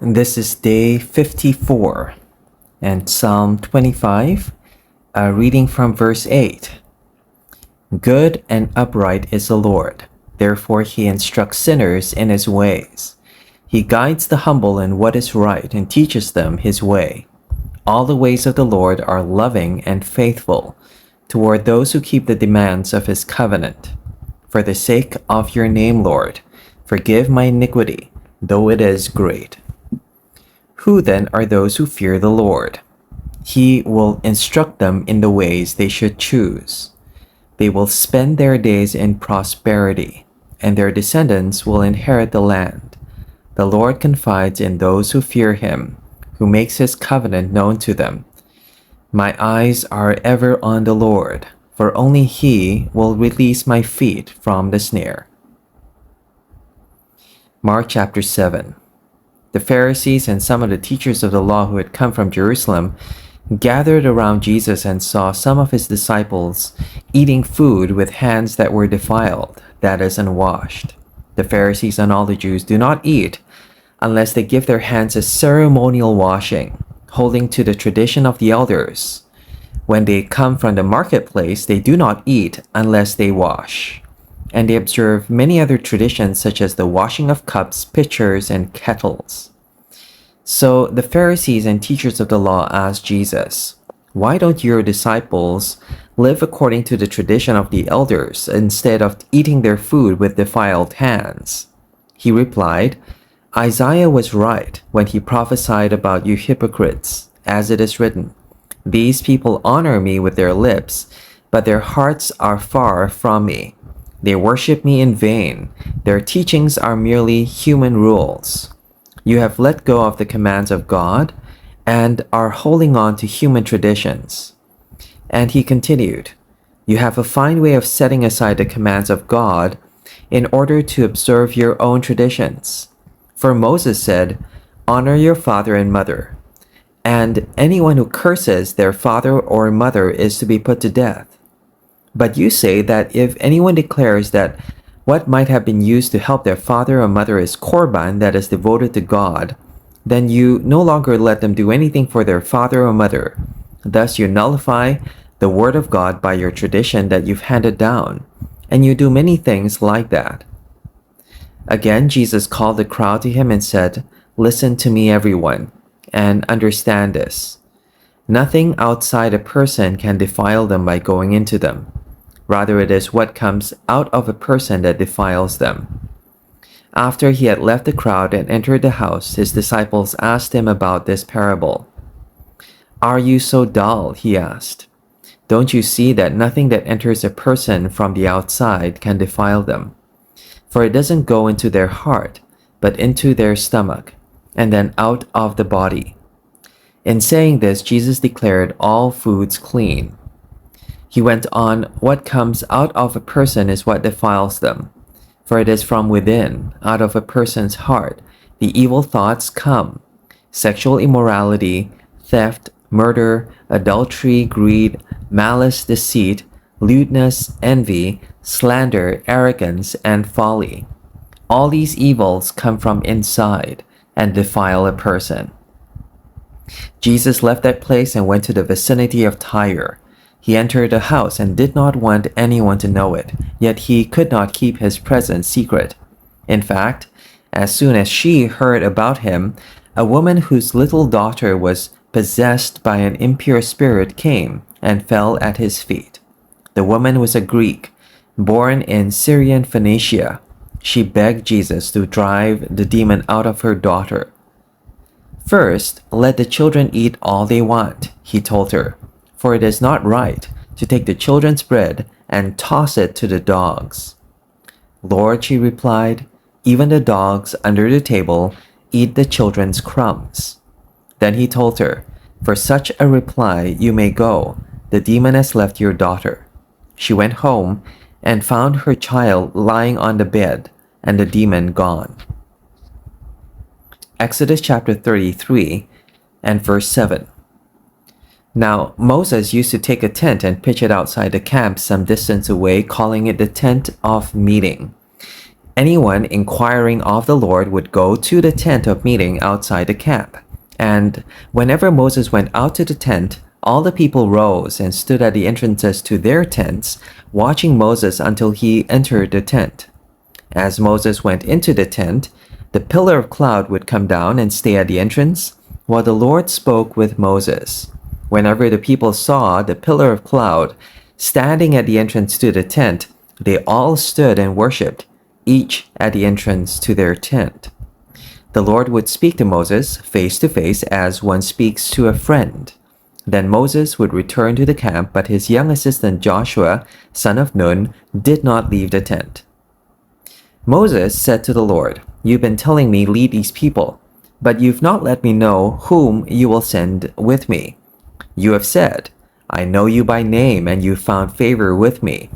This is day 54 and Psalm 25, reading from verse 8. Good and upright is the Lord, therefore he instructs sinners in his ways. He guides the humble in what is right and teaches them his way. All the ways of the Lord are loving and faithful toward those who keep the demands of his covenant. For the sake of your name, Lord, forgive my iniquity, though it is great. Who then are those who fear the Lord? He will instruct them in the ways they should choose. They will spend their days in prosperity, and their descendants will inherit the land. The Lord confides in those who fear him, who makes his covenant known to them. My eyes are ever on the Lord, for only he will release my feet from the snare. Mark chapter 7. The Pharisees and some of the teachers of the law who had come from Jerusalem gathered around Jesus and saw some of his disciples eating food with hands that were defiled, that is, unwashed. The Pharisees and all the Jews do not eat unless they give their hands a ceremonial washing, holding to the tradition of the elders. When they come from the marketplace, they do not eat unless they wash. And they observe many other traditions such as the washing of cups, pitchers, and kettles. So the Pharisees and teachers of the law asked Jesus, "Why don't your disciples live according to the tradition of the elders instead of eating their food with defiled hands?" He replied, "Isaiah was right when he prophesied about you hypocrites, as it is written, 'These people honor me with their lips, but their hearts are far from me. They worship me in vain. Their teachings are merely human rules. You have let go of the commands of God and are holding on to human traditions." And he continued, "You have a fine way of setting aside the commands of God in order to observe your own traditions. For Moses said, 'Honor your father and mother,' and anyone who curses their father or mother is to be put to death. But you say that if anyone declares that what might have been used to help their father or mother is korban, that is devoted to God, then you no longer let them do anything for their father or mother. Thus you nullify the word of God by your tradition that you've handed down, and you do many things like that." Again, Jesus called the crowd to him and said, "Listen to me, everyone, and understand this. Nothing outside a person can defile them by going into them. Rather, it is what comes out of a person that defiles them." After he had left the crowd and entered the house, his disciples asked him about this parable. "Are you so dull?" he asked. "Don't you see that nothing that enters a person from the outside can defile them? For it doesn't go into their heart, but into their stomach, and then out of the body." In saying this, Jesus declared all foods clean. He went on, "What comes out of a person is what defiles them. For it is from within, out of a person's heart, the evil thoughts come: sexual immorality, theft, murder, adultery, greed, malice, deceit, lewdness, envy, slander, arrogance, and folly. All these evils come from inside and defile a person." Jesus left that place and went to the vicinity of Tyre. He entered a house and did not want anyone to know it, yet he could not keep his presence secret. In fact, as soon as she heard about him, a woman whose little daughter was possessed by an impure spirit came and fell at his feet. The woman was a Greek, born in Syrian Phoenicia. She begged Jesus to drive the demon out of her daughter. "First, let the children eat all they want," he told her, "for it is not right to take the children's bread and toss it to the dogs." "Lord," she replied, "even the dogs under the table eat the children's crumbs." Then he told her, "For such a reply you may go. The demon has left your daughter." She went home and found her child lying on the bed and the demon gone. Exodus chapter 33 and verse 7. Now Moses used to take a tent and pitch it outside the camp some distance away, calling it the tent of meeting. Anyone inquiring of the Lord would go to the tent of meeting outside the camp. And whenever Moses went out to the tent, all the people rose and stood at the entrances to their tents, watching Moses until he entered the tent. As Moses went into the tent, the pillar of cloud would come down and stay at the entrance, while the Lord spoke with Moses. Whenever the people saw the pillar of cloud standing at the entrance to the tent, they all stood and worshipped, each at the entrance to their tent. The Lord would speak to Moses face to face as one speaks to a friend. Then Moses would return to the camp, but his young assistant Joshua, son of Nun, did not leave the tent. Moses said to the Lord, "You've been telling me lead these people, but you've not let me know whom you will send with me. You have said, 'I know you by name, and you found favor with me.'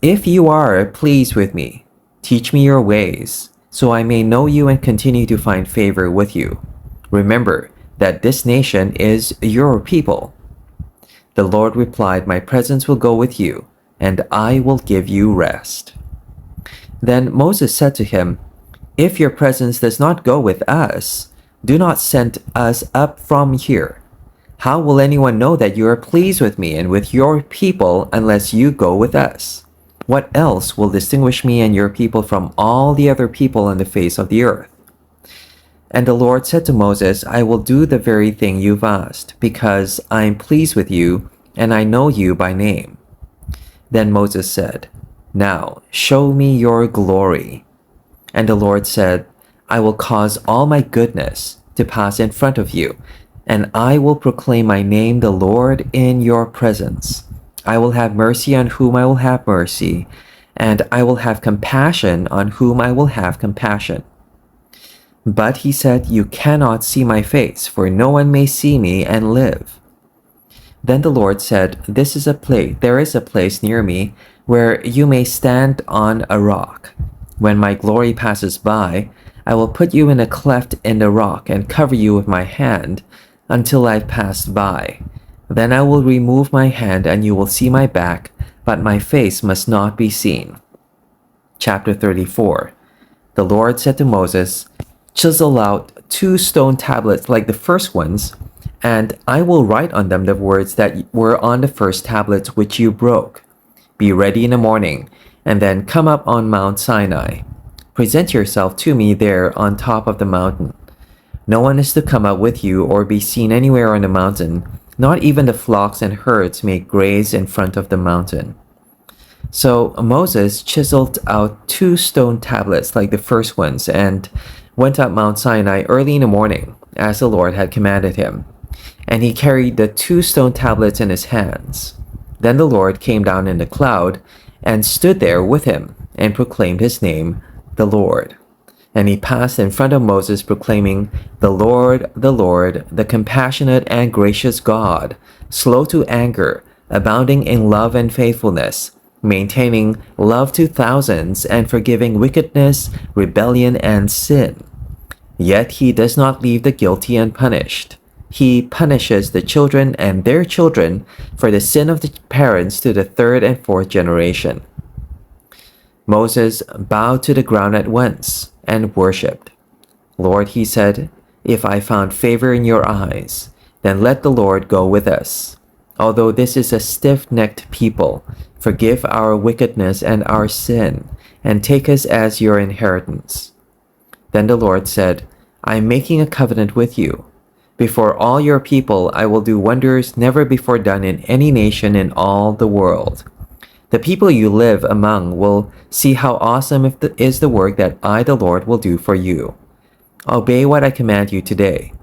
If you are pleased with me, teach me your ways, so I may know you and continue to find favor with you. Remember that this nation is your people." The Lord replied, "My presence will go with you, and I will give you rest." Then Moses said to him, "If your presence does not go with us, do not send us up from here. How will anyone know that you are pleased with me and with your people unless you go with us? What else will distinguish me and your people from all the other people on the face of the earth?" And the Lord said to Moses, "I will do the very thing you've asked, because I am pleased with you and I know you by name." Then Moses said, "Now show me your glory." And the Lord said, "I will cause all my goodness to pass in front of you, and I will proclaim my name, the Lord, in your presence. I will have mercy on whom I will have mercy, and I will have compassion on whom I will have compassion." But he said, "You cannot see my face, for no one may see me and live." Then the Lord said, "There is a place near me where you may stand on a rock. When my glory passes by, I will put you in a cleft in the rock and cover you with my hand until I've passed by. Then I will remove my hand and you will see my back, but my face must not be seen." Chapter 34. The Lord said to Moses, "Chisel out 2 stone tablets like the first ones, and I will write on them the words that were on the first tablets which you broke. Be ready in the morning, and then come up on Mount Sinai. Present yourself to me there on top of the mountain. No one is to come up with you or be seen anywhere on the mountain, not even the flocks and herds may graze in front of the mountain." So Moses chiseled out 2 stone tablets like the first ones and went up Mount Sinai early in the morning, as the Lord had commanded him. And he carried the 2 stone tablets in his hands. Then the Lord came down in the cloud and stood there with him and proclaimed his name, the Lord. And he passed in front of Moses proclaiming, the Lord, the compassionate and gracious God, slow to anger, abounding in love and faithfulness, maintaining love to thousands and forgiving wickedness, rebellion, and sin. Yet he does not leave the guilty unpunished. He punishes the children and their children for the sin of the parents to the 3rd and 4th generation. Moses bowed to the ground at once and worshipped. "Lord," he said, "if I found favor in your eyes, then let the Lord go with us. Although this is a stiff-necked people, forgive our wickedness and our sin, and take us as your inheritance." Then the Lord said, "I am making a covenant with you. Before all your people I will do wonders never before done in any nation in all the world. The people you live among will see how awesome is the work that I, the Lord, will do for you. Obey what I command you today.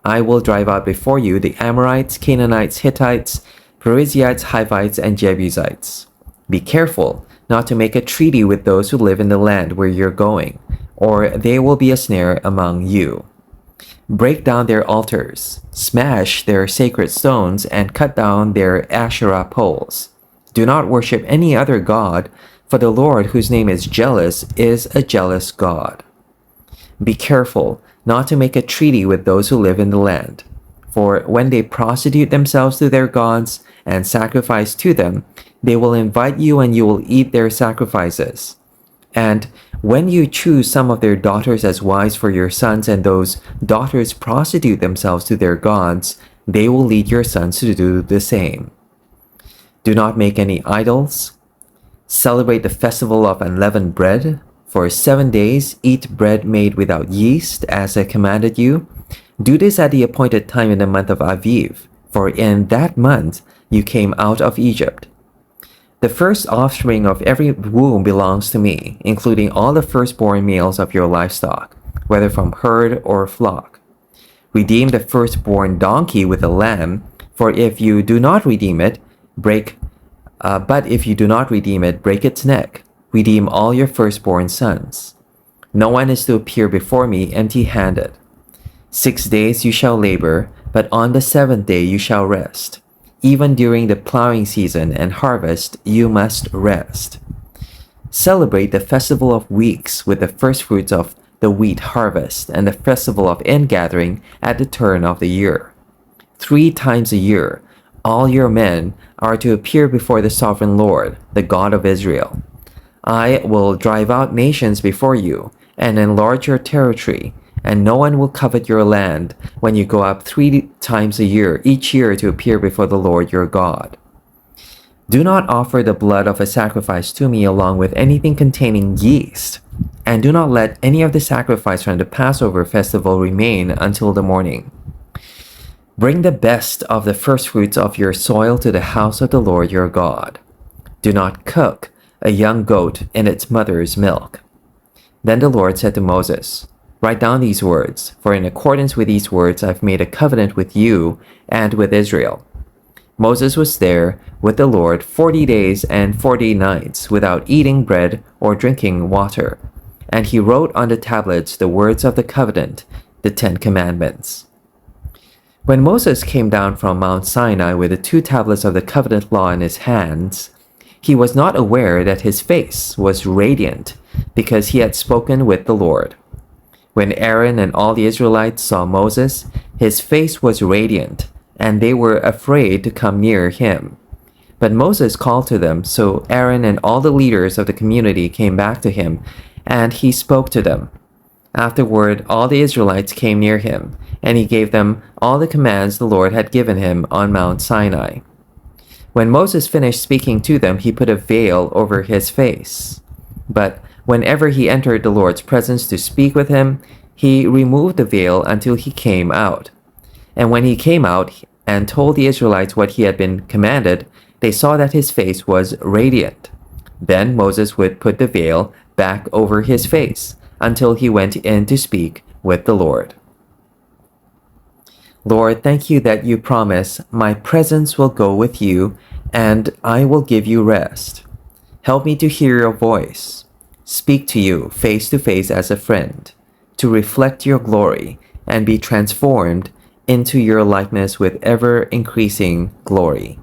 I will drive out before you the Amorites, Canaanites, Hittites, Perizzites, Hivites, and Jebusites. Be careful not to make a treaty with those who live in the land where you're going, or they will be a snare among you. Break down their altars, smash their sacred stones, and cut down their Asherah poles. Do not worship any other god, for the Lord, whose name is jealous, is a jealous God. Be careful not to make a treaty with those who live in the land, for when they prostitute themselves to their gods and sacrifice to them, they will invite you and you will eat their sacrifices. And When you choose some of their daughters as wives for your sons, and those daughters prostitute themselves to their gods, they will lead your sons to do the same. Do not make any idols. Celebrate the festival of unleavened bread. For 7 days, eat bread made without yeast, as I commanded you. Do this at the appointed time in the month of Aviv, for in that month you came out of Egypt. The first offspring of every womb belongs to me, including all the firstborn males of your livestock, whether from herd or flock. Redeem the firstborn donkey with a lamb, for if you do not redeem it, break its neck. Redeem all your firstborn sons. No one is to appear before me empty-handed. 6 days you shall labor, but on the 7th day you shall rest. Even during the plowing season and harvest, you must rest. Celebrate the festival of weeks with the firstfruits of the wheat harvest and the festival of ingathering at the turn of the year. 3 times a year, all your men are to appear before the sovereign Lord, the God of Israel. I will drive out nations before you and enlarge your territory, and no one will covet your land when you go up 3 times a year, each year to appear before the Lord your God. Do not offer the blood of a sacrifice to me along with anything containing yeast, and do not let any of the sacrifice from the Passover festival remain until the morning. Bring the best of the firstfruits of your soil to the house of the Lord your God. Do not cook a young goat in its mother's milk. Then the Lord said to Moses, Write down these words, for in accordance with these words I've made a covenant with you and with Israel. Moses was there with the Lord 40 days and 40 nights without eating bread or drinking water, and he wrote on the tablets the words of the covenant, the 10 Commandments. When Moses came down from Mount Sinai with the 2 tablets of the covenant law in his hands, he was not aware that his face was radiant, because he had spoken with the Lord. When Aaron and all the Israelites saw Moses, his face was radiant, and they were afraid to come near him. But Moses called to them, so Aaron and all the leaders of the community came back to him, and he spoke to them. Afterward, all the Israelites came near him, and he gave them all the commands the Lord had given him on Mount Sinai. When Moses finished speaking to them, he put a veil over his face. But whenever he entered the Lord's presence to speak with him, he removed the veil until he came out. And when he came out and told the Israelites what he had been commanded, they saw that his face was radiant. Then Moses would put the veil back over his face until he went in to speak with the Lord. Lord, thank you that you promise, my presence will go with you, and I will give you rest. Help me to hear your voice, speak to you face to face as a friend, to reflect your glory and be transformed into your likeness with ever-increasing glory.